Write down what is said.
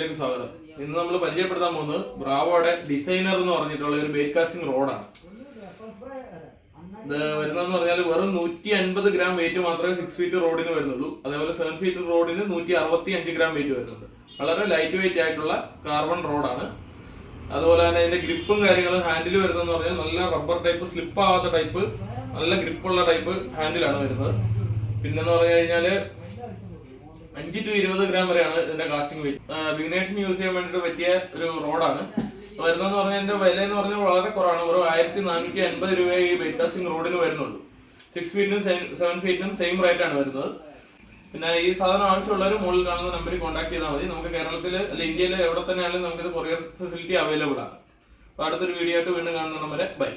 വീഡിയോയിലേക്ക് സ്വാഗതം. ഇന്ന് നമ്മൾ പരിചയപ്പെടുത്താൻ പോകുന്നത് ബ്രാവോയുടെ ഡിസൈനർ എന്ന് പറഞ്ഞിട്ടുള്ള ഒരു ബേറ്റ് കാസ്റ്റിംഗ് റോഡാണ്. ഇത് വരുന്നതെന്ന് പറഞ്ഞാൽ വെറും 150 ഗ്രാം വെയിറ്റ് മാത്രമേ 6 ഫീറ്റ് റോഡിന് വരുന്നുള്ളൂ. അതേപോലെ 7 ഫീറ്റ് റോഡിന് 165 ഗ്രാം വെയിറ്റ് വരുന്നുണ്ട്. വളരെ ലൈറ്റ് വെയിറ്റ് ആയിട്ടുള്ള കാർബൺ റോഡാണ്. അതുപോലെ തന്നെ അതിന്റെ ഗ്രിപ്പും കാര്യങ്ങളും ഹാൻഡിൽ വരുന്നതെന്ന് പറഞ്ഞാൽ നല്ല റബ്ബർ ടൈപ്പ്, സ്ലിപ്പ് ആവാത്ത ടൈപ്പ്, നല്ല ഗ്രിപ്പുള്ള ടൈപ്പ് ഹാൻഡിലാണ് വരുന്നത്. പിന്നെന്ന് പറഞ്ഞു കഴിഞ്ഞാല് 5 to 20 ഗ്രാം വരെയാണ് ഇതിന്റെ കാസ്റ്റിംഗ് വെയിറ്റ്. ബിഗിനേഴ്സിന് യൂസ് ചെയ്യാൻ വേണ്ടിയിട്ട് പറ്റിയ ഒരു റോഡാണ് വരുന്നതെന്ന് പറഞ്ഞാൽ ഇതിന്റെ വില എന്ന് പറഞ്ഞാൽ വളരെ കുറവാണ്. വെറും 1450 രൂപ ഈ ബേറ്റ് കാസ്റ്റിംഗ് റോഡിന് വരുന്നുള്ളൂ. 6 ഫീറ്റിനും 7 ഫീറ്റിനും സെയിം റേറ്റ് ആണ് വരുന്നത്. പിന്നെ ഈ സാധനം ആവശ്യമുള്ളവർ മുകളിൽ കാണുന്ന നമ്പറിൽ കോൺടാക്ട് ചെയ്താൽ മതി. നമുക്ക് കേരളത്തിൽ അല്ല ഇന്ത്യയിൽ എവിടെ തന്നെയാണെങ്കിലും നമുക്കിത് കൊറിയർ ഫെസിലിറ്റി അവൈലബിൾ ആണ്. അപ്പോൾ അടുത്തൊരു വീഡിയോ ആയിട്ട് വീണ്ടും കാണുന്ന വരെ ബൈ.